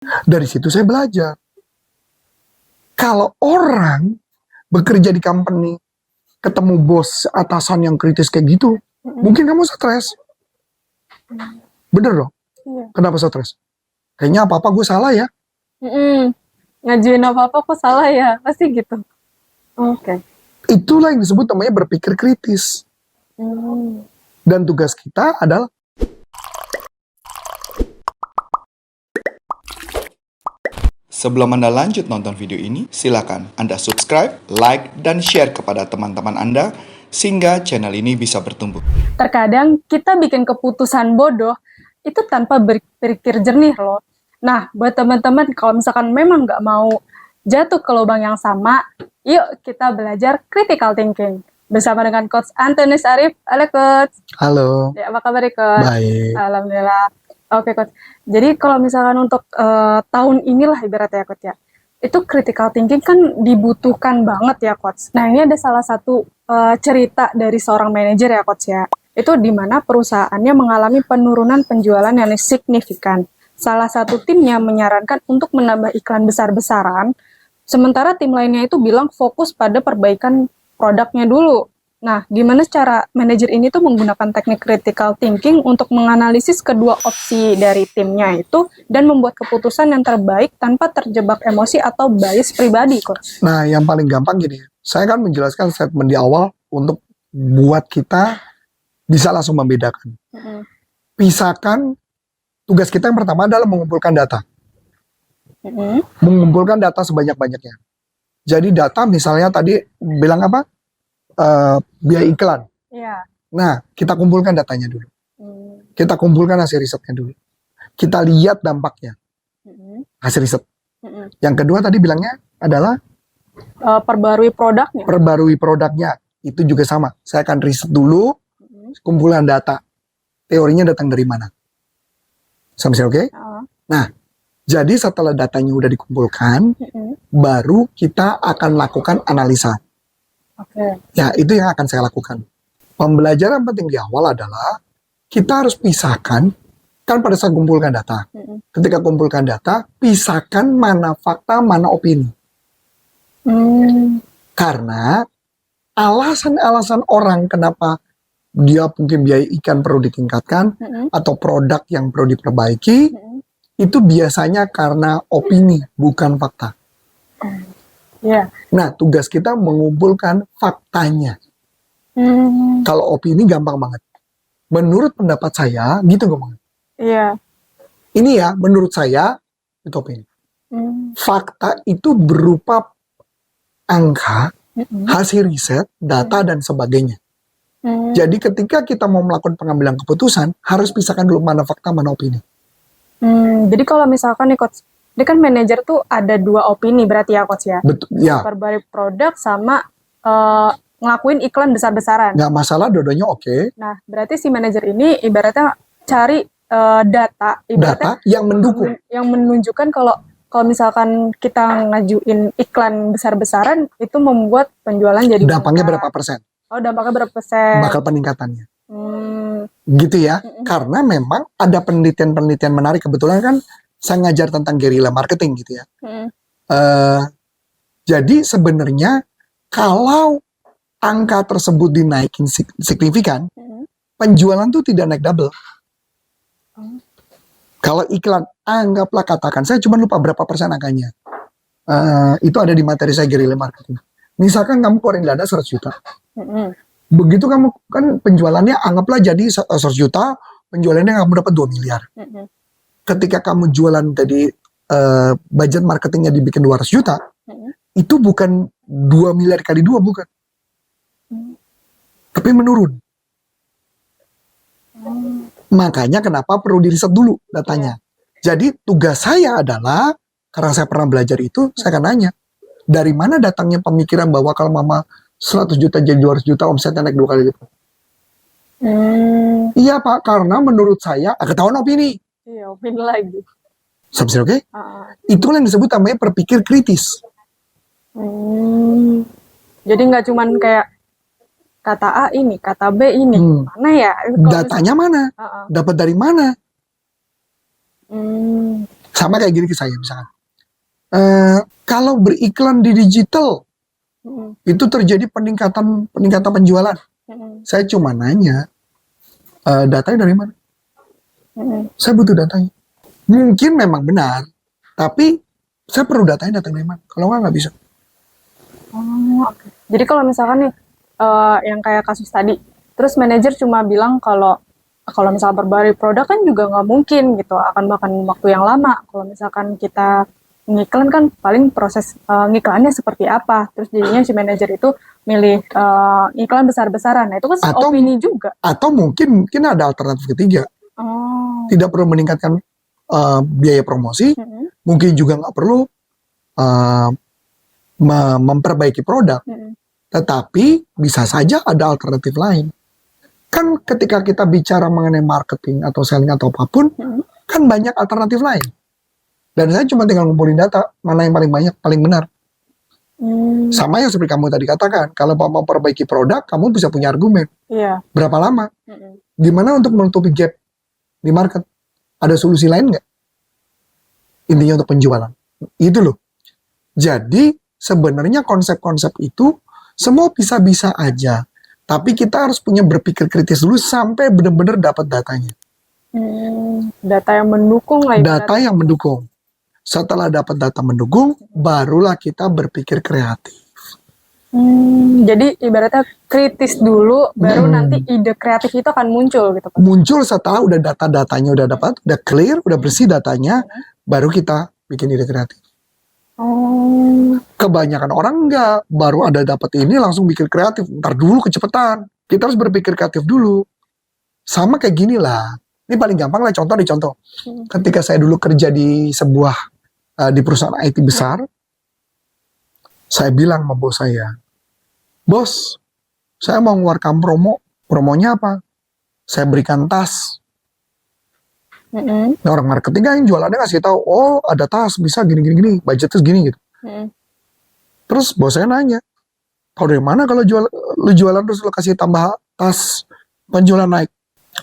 Dari situ saya belajar. Kalau orang bekerja di company, ketemu bos atasan yang kritis kayak gitu, mungkin kamu stres. Bener dong? Iya. Kenapa stres? Kayaknya apa-apa gue salah ya. Ngajuin apa-apa kok salah ya, pasti gitu. Oke. Itulah yang disebut namanya berpikir kritis. Dan tugas kita adalah Sebelum Anda lanjut nonton video ini, silakan Anda subscribe, like, dan share kepada teman-teman Anda sehingga channel ini bisa bertumbuh. Terkadang kita bikin keputusan bodoh itu tanpa berpikir jernih loh. Nah, buat teman-teman kalau misalkan memang nggak mau jatuh ke lubang yang sama, yuk kita belajar critical thinking. Bersama dengan Coach Antonius Arif. Halo Coach. halo, Ya, apa kabar Coach? baik. Alhamdulillah. Oke Coach. Jadi kalau misalkan untuk tahun inilah ibaratnya Coach ya, itu critical thinking kan dibutuhkan banget ya Coach. Nah ini ada salah satu cerita dari seorang manajer ya Coach ya. Itu di mana perusahaannya mengalami penurunan penjualan yang signifikan. Salah satu timnya menyarankan untuk menambah iklan besar-besaran, sementara tim lainnya itu bilang fokus pada perbaikan produknya dulu. Nah, gimana cara manajer ini tuh menggunakan teknik critical thinking untuk menganalisis kedua opsi dari timnya itu dan membuat keputusan yang terbaik tanpa terjebak emosi atau bias pribadi, Coach? Nah, yang paling gampang gini, saya kan menjelaskan statement di awal untuk buat kita bisa langsung membedakan. Pisahkan, tugas kita yang pertama adalah mengumpulkan data. Mengumpulkan data sebanyak-banyaknya. Jadi data misalnya tadi bilang apa? Biaya iklan. Iya. Nah, kita kumpulkan datanya dulu. Kita kumpulkan hasil risetnya dulu. Kita lihat dampaknya. Hasil riset. Yang kedua tadi bilangnya adalah Perbarui produknya. perbarui produknya. Itu juga sama. Saya akan riset dulu, kumpulan data. Teorinya datang dari mana? Sampai oke? Nah, jadi setelah datanya udah dikumpulkan, baru kita akan lakukan analisa. Oke. Ya, itu yang akan saya lakukan. Pembelajaran penting di awal adalah kita harus pisahkan, kan pada saat kumpulkan data. Ketika kumpulkan data, pisahkan mana fakta, mana opini. Karena alasan-alasan orang kenapa dia mungkin biaya ikan perlu ditingkatkan, atau produk yang perlu diperbaiki, itu biasanya karena opini, bukan fakta. Iya. Nah, tugas kita mengumpulkan faktanya. Kalau opini gampang banget. Menurut pendapat saya, gitu gampang. Iya. Ini ya, menurut saya, itu opini. Fakta itu berupa angka, hasil riset, data, dan sebagainya. Jadi ketika kita mau melakukan pengambilan keputusan, harus pisahkan dulu mana fakta, mana opini. Jadi kalau misalkan nih Coach, ini kan manajer tuh ada dua opini berarti ya Coach ya? Betul, ya. Perbarui produk sama ngelakuin iklan besar-besaran. Nggak masalah, dua-duanya oke. Nah, berarti si manajer ini ibaratnya cari data, ibaratnya Data yang mendukung. yang menunjukkan kalau misalkan kita ngajuin iklan besar-besaran itu membuat penjualan jadi Dampaknya meningkat. berapa persen? Oh, dampaknya berapa persen? Bakal peningkatannya. Gitu ya. Karena memang ada penelitian-penelitian menarik. Kebetulan kan saya ngajar tentang guerrilla marketing gitu ya. Jadi sebenarnya kalau angka tersebut dinaikin signifikan, penjualan tuh tidak naik double. Kalau iklan, anggaplah katakan, saya cuma lupa berapa persen angkanya. Itu ada di materi saya guerrilla marketing. Misalkan kamu keluarin dana 100 juta. Begitu kamu kan penjualannya anggaplah jadi 100 juta, penjualannya kamu dapat 2 miliar. Ketika kamu jualan dari budget marketingnya dibikin 200 juta, itu bukan 2 miliar kali 2, bukan. Tapi menurun. Makanya kenapa perlu diriset dulu datanya. Jadi tugas saya adalah, karena saya pernah belajar itu, saya akan nanya, dari mana datangnya pemikiran bahwa kalau mama 100 juta jadi 200 juta, omsetnya naik 2 kali lipat? Iya Pak, karena menurut saya, ketahuan opini. Iya, opini lagi. Sampai oke? Itulah yang disebut namanya berpikir kritis. Jadi nggak cuman kayak kata A ini, kata B ini, mana ya? Datanya mana? Dapat dari mana? Sama kayak gini ke saya misalkan. Kalau beriklan di digital itu terjadi peningkatan penjualan. Saya cuma nanya, datanya dari mana? Saya butuh datanya. Mungkin memang benar, tapi saya perlu datanya dari mana? Kalau nggak bisa. Oh, oke. Jadi kalau misalkan nih yang kayak kasus tadi, terus manajer cuma bilang kalau misal berbagai produk kan juga nggak mungkin gitu, akan makan waktu yang lama. Kalau misalkan kita ngiklan kan paling proses ngiklannya seperti apa, terus jadinya si manajer itu milih iklan besar-besaran. Nah itu kan opini juga. Atau mungkin ada alternatif ketiga. Tidak perlu meningkatkan biaya promosi, mungkin juga nggak perlu memperbaiki produk, tetapi bisa saja ada alternatif lain. Kan ketika kita bicara mengenai marketing atau selling atau apapun, kan banyak alternatif lain. Dan saya cuma tinggal ngumpulin data, mana yang paling banyak, paling benar. Sama yang seperti kamu tadi katakan, kalau mau memperbaiki produk, kamu bisa punya argumen. Iya. Berapa lama? Gimana untuk menutupi gap di market? Ada solusi lain nggak? Intinya untuk penjualan. Itu loh. Jadi sebenarnya konsep-konsep itu semua bisa-bisa aja. Tapi kita harus punya berpikir kritis dulu sampai benar-benar dapat datanya. Data yang mendukung lah. Data yang mendukung. Setelah dapat data mendukung, barulah kita berpikir kreatif. Jadi ibaratnya kritis dulu, baru nanti ide kreatif itu akan muncul gitu. Muncul setelah udah data-datanya udah dapat, udah clear, udah bersih datanya, baru kita bikin ide kreatif. Kebanyakan orang enggak, baru ada dapat ini langsung bikin kreatif. Ntar dulu kecepatan. Kita harus berpikir kreatif dulu. Sama kayak gini lah. Ini paling gampang lah, contoh. Ketika saya dulu kerja di sebuah di perusahaan IT besar, saya bilang sama bos saya, bos, saya mau mengeluarkan promo. Promonya apa? Saya berikan tas. Nah, orang marketing kan jualannya ngasih tahu, oh ada tas bisa gini, budgetnya segini gitu. Terus bos saya nanya, tahu dari mana kalau lu jualan terus lu kasih tambah tas, penjualan naik?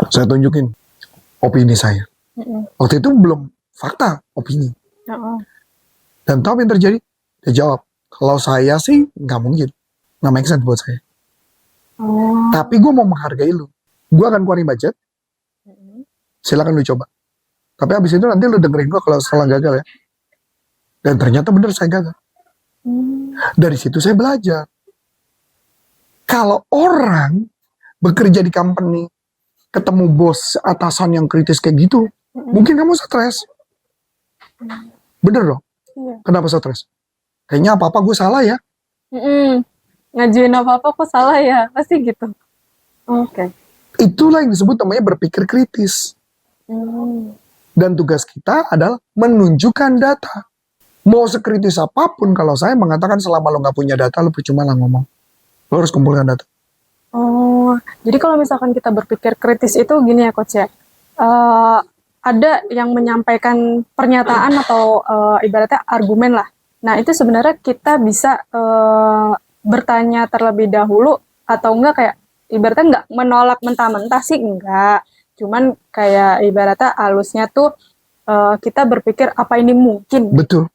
Saya tunjukin opini saya. Waktu itu belum fakta, opini. Dan tahu apa yang terjadi? Dia jawab, kalau saya sih nggak mungkin, nggak make sense buat saya. Tapi gue mau menghargai lu. Gue akan keluarin budget. Silakan lu coba. Tapi abis itu nanti lu dengerin gue kalau setelah gagal ya. Dan ternyata bener saya gagal. Dari situ saya belajar. Kalau orang bekerja di company, ketemu bos atasan yang kritis kayak gitu, mungkin kamu stres. Bener dong? Kenapa stres? Kayaknya apa-apa gue salah ya. Ngajuin apa-apa kok salah ya. Pasti gitu. Oke. Itulah yang disebut namanya berpikir kritis. Dan tugas kita adalah menunjukkan data. Mau sekritis apapun, kalau saya mengatakan selama lo nggak punya data, lo percuma lah ngomong. Lo harus kumpulkan data. Jadi kalau misalkan kita berpikir kritis itu gini ya Coach ya. Ada yang menyampaikan pernyataan atau ibaratnya argumen lah. Nah itu sebenarnya kita bisa bertanya terlebih dahulu atau enggak kayak ibaratnya nggak menolak mentah-mentah sih enggak. Cuman kayak ibaratnya halusnya tuh kita berpikir apa ini mungkin. Betul.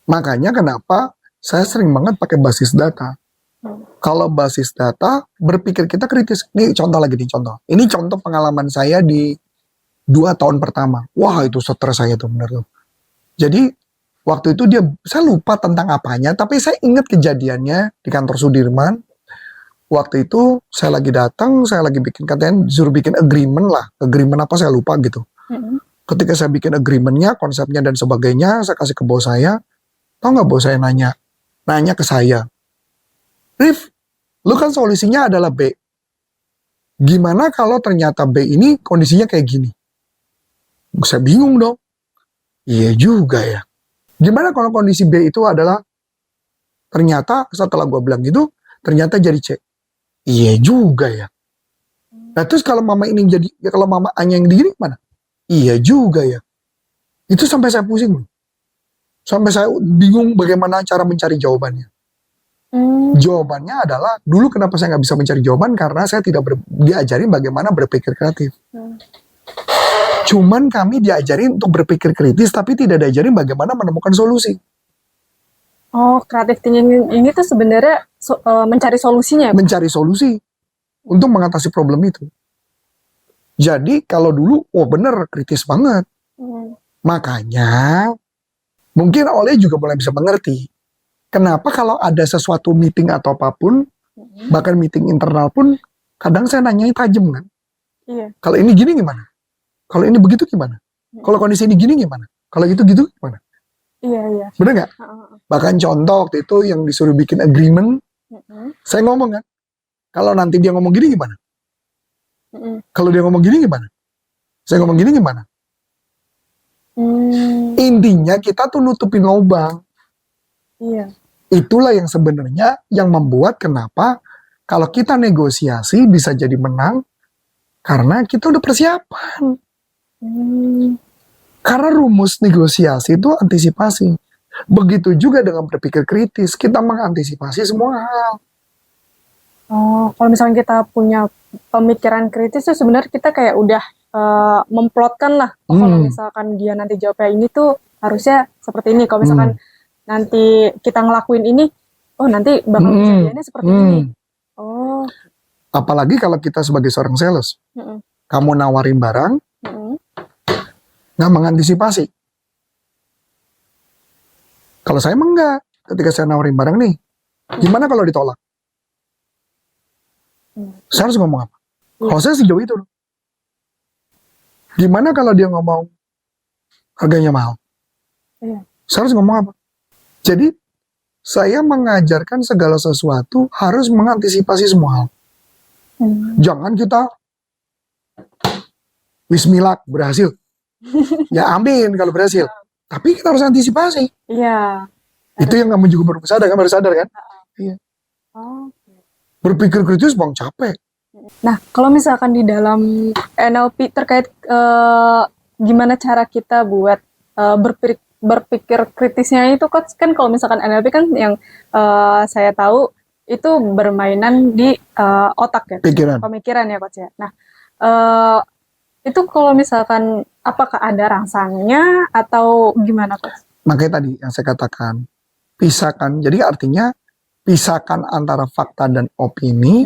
Makanya kenapa saya sering banget pakai basis data. Kalau basis data, berpikir kita kritis. Ini contoh lagi nih, contoh. Ini contoh pengalaman saya di 2 tahun pertama. Wah itu stres saya tuh bener tuh. Jadi waktu itu saya lupa tentang apanya, tapi saya ingat kejadiannya di kantor Sudirman. Waktu itu saya lagi datang, saya lagi bikin, katanya disuruh bikin agreement lah. Agreement apa saya lupa gitu. Ketika saya bikin agreementnya, konsepnya dan sebagainya, saya kasih ke bos saya. Tahu nggak bos saya nanya ke saya, Rif, lu kan solusinya adalah B. Gimana kalau ternyata B ini kondisinya kayak gini? Saya bingung dong. Iya juga ya. Gimana kalau kondisi B itu adalah ternyata setelah gue bilang gitu, ternyata jadi C. Iya juga ya. Nah terus kalau mama ini jadi, ya kalau mama A-nya yang digini mana? Iya juga ya. Itu sampai saya pusing. Sampai saya bingung bagaimana cara mencari jawabannya. Jawabannya adalah, dulu kenapa saya nggak bisa mencari jawaban, karena saya tidak diajarin bagaimana berpikir kreatif. Cuman kami diajarin untuk berpikir kritis, tapi tidak diajarin bagaimana menemukan solusi. Oh, creative thinking ini tuh sebenarnya mencari solusinya ya? Mencari solusi untuk mengatasi problem itu. Jadi kalau dulu, oh bener, kritis banget. Makanya, mungkin Oleh juga mulai bisa mengerti. Kenapa kalau ada sesuatu meeting atau apapun, bahkan meeting internal pun, kadang saya nanyanya tajam kan. Iya. Kalau ini gini gimana? Kalau ini begitu gimana? Kalau kondisi ini gini gimana? Kalau gitu gimana? Iya. Bener nggak? Bahkan contoh waktu itu yang disuruh bikin agreement, saya ngomong kan, kalau nanti dia ngomong gini gimana? Kalau dia ngomong gini gimana? Saya ngomong gini gimana? Intinya kita tuh nutupin lubang. Iya. Itulah yang sebenarnya yang membuat kenapa kalau kita negosiasi bisa jadi menang, karena kita udah persiapan. Karena rumus negosiasi itu antisipasi. Begitu juga dengan berpikir kritis, kita mengantisipasi semua hal. Oh, kalau misalnya kita punya pemikiran kritis tuh sebenarnya kita kayak udah memplotkan lah. Oh, kalau misalkan dia nanti jawabnya ini tuh harusnya seperti ini. Kalau misalkan nanti kita ngelakuin ini, oh nanti bakal kejadiannya seperti ini. Oh. Apalagi kalau kita sebagai seorang sales, kamu nawarin barang, nggak mengantisipasi. Kalau saya emang enggak, ketika saya nawarin barang nih, gimana kalau ditolak? Saya harus ngomong apa? Kalau saya sejauh itu. Gimana kalau dia ngomong harganya mahal? Saya harus ngomong apa? Jadi, saya mengajarkan segala sesuatu harus mengantisipasi semua hal. Jangan kita bismillah berhasil. Ya amin kalau berhasil. Tapi kita harus antisipasi. Iya. Itu yang kamu juga baru sadar kan? Iya. Oh. Berpikir kritis bang capek. Nah, kalau misalkan di dalam NLP terkait gimana cara kita buat berpikir kritisnya itu kan kalau misalkan NLP kan yang saya tahu itu bermainan di otak ya, pemikiran ya coach ya. Nah, itu kalau misalkan apakah ada rangsangnya atau gimana coach? Makanya tadi yang saya katakan, pisahkan. Jadi artinya pisahkan antara fakta dan opini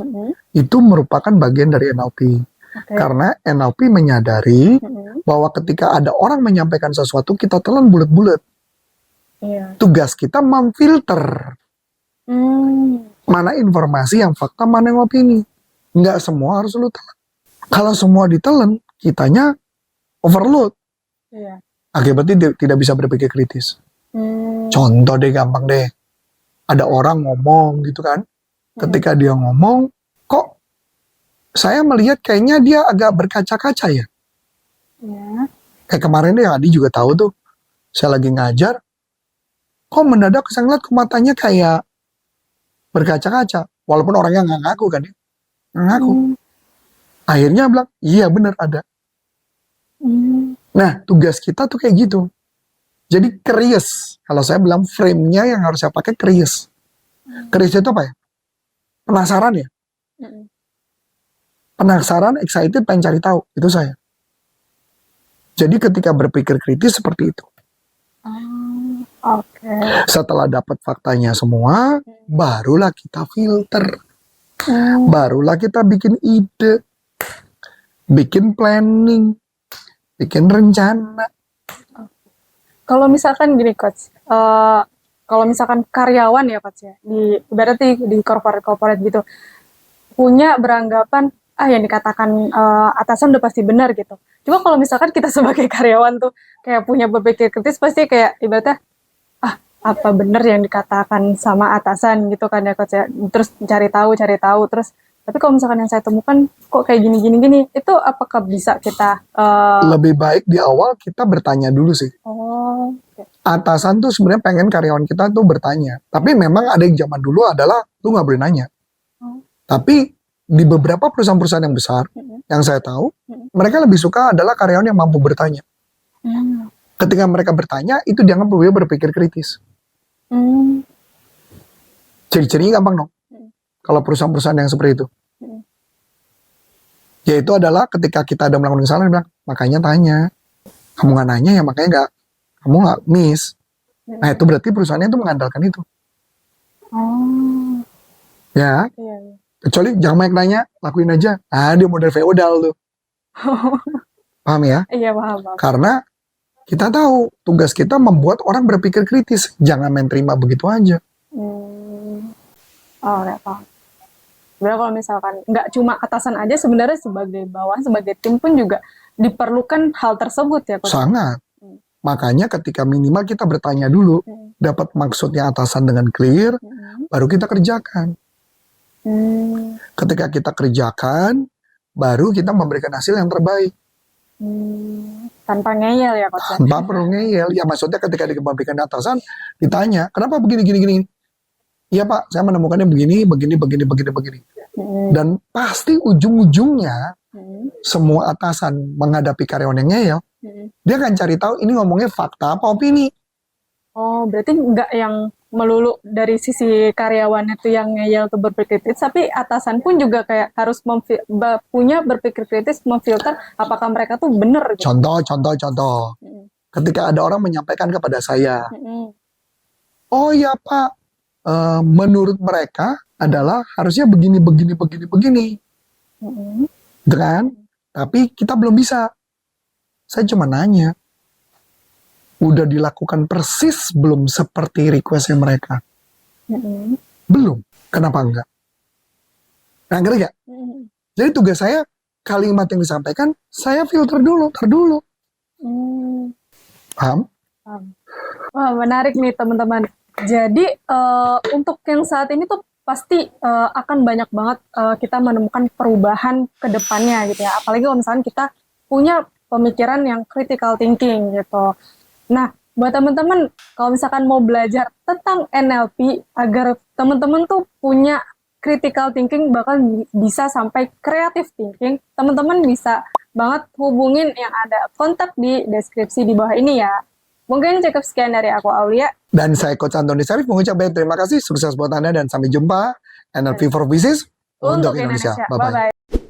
itu merupakan bagian dari NLP. Karena NLP menyadari bahwa ketika ada orang menyampaikan sesuatu kita telan bulat-bulat. Tugas kita memfilter mana informasi yang fakta, mana yang opini. Nggak semua harus lu telan. Kalau semua ditelan, kitanya overload. Akibatnya tidak bisa berpikir kritis. Contoh deh, gampang deh. Ada orang ngomong gitu kan. Ketika dia ngomong, kok saya melihat kayaknya dia agak berkaca-kaca ya. Kayak kemarin deh, Adi juga tahu tuh. Saya lagi ngajar, kok mendadak saya ngeliat ke matanya kayak berkaca-kaca. Walaupun orangnya nggak ngaku kan ya. Nggak ngaku. Akhirnya bilang, iya bener ada. Nah, tugas kita tuh kayak gitu. Jadi curious. Kalau saya bilang frame-nya yang harus saya pakai curious. Curious itu apa ya? Penasaran ya? Penasaran, excited, pengen cari tahu. Itu saya. Jadi ketika berpikir kritis seperti itu. Setelah dapat faktanya semua, barulah kita filter. Barulah kita bikin ide. Bikin planning. Bikin rencana. Kalau misalkan gini coach, kalau misalkan karyawan ya coach ya, berarti di corporate gitu, punya beranggapan, yang dikatakan atasan udah pasti benar gitu. Cuma kalau misalkan kita sebagai karyawan tuh kayak punya berpikir kritis, pasti kayak ibaratnya, apa benar yang dikatakan sama atasan gitu kan ya coach ya. Terus cari tahu, terus tapi kalau misalkan yang saya temukan kok kayak gini, itu apakah bisa kita lebih baik di awal kita bertanya dulu sih. Atasan tuh sebenarnya pengen karyawan kita tuh bertanya. Tapi memang ada yang zaman dulu adalah lu nggak boleh nanya. Tapi di beberapa perusahaan-perusahaan yang besar, yang saya tahu, mereka lebih suka adalah karyawan yang mampu bertanya. Ketika mereka bertanya, itu dianggap berpikir kritis. Ciri-cirinya gampang dong. Kalau perusahaan-perusahaan yang seperti itu. Yaitu adalah ketika kita ada melakukan kesalahan, dia bilang, makanya tanya. Kamu nggak nanya ya makanya kamu nggak miss. Nah itu berarti perusahaannya itu mengandalkan itu. Oh, Ya, iya. kecuali jangan banyak nanya, lakuin aja. Ah, dia model feodal tuh. Paham ya? Iya, paham. Karena kita tahu tugas kita membuat orang berpikir kritis. Jangan main terima begitu aja. Oh, nggak paham. Sebenarnya kalau misalkan nggak cuma atasan aja, sebenarnya sebagai bawahan, sebagai tim pun juga diperlukan hal tersebut ya, Coach. Sangat. Makanya ketika minimal kita bertanya dulu, dapat maksudnya atasan dengan clear, baru kita kerjakan. Ketika kita kerjakan, baru kita memberikan hasil yang terbaik. Tanpa ngeyel ya, Coach. Tanpa perlu ngeyel. Ya maksudnya ketika diberikan atasan, ditanya, kenapa begini, gini. Iya Pak, saya menemukannya begini. Dan pasti ujung-ujungnya, semua atasan menghadapi karyawan yang ngeyel, dia akan cari tahu ini ngomongnya fakta apa opini. Oh, berarti nggak yang melulu dari sisi karyawan itu yang ngeyel atau berpikir kritis, tapi atasan pun juga kayak harus punya berpikir kritis, memfilter apakah mereka tuh benar. Gitu. Contoh. Ketika ada orang menyampaikan kepada saya, oh ya Pak, menurut mereka adalah harusnya begini. Gitu kan? Tapi kita belum bisa. Saya cuma nanya, udah dilakukan persis belum seperti requestnya mereka? Belum. Kenapa enggak? Nah, ngerti gak? Jadi tugas saya, kalimat yang disampaikan, saya filter dulu, Paham? Wah, menarik nih teman-teman. Jadi untuk yang saat ini tuh pasti akan banyak banget kita menemukan perubahan ke depannya gitu ya. Apalagi kalau misalkan kita punya pemikiran yang critical thinking gitu. Nah, buat teman-teman kalau misalkan mau belajar tentang NLP agar teman-teman tuh punya critical thinking bahkan bisa sampai creative thinking, teman-teman bisa banget hubungin yang ada kontak di deskripsi di bawah ini ya. Mungkin cukup sekian dari aku, Aulia. Dan saya Coach Antoni Syarif mengucapkan terima kasih, sukses buat Anda dan sampai jumpa NLP for Business untuk Indonesia. Bye-bye.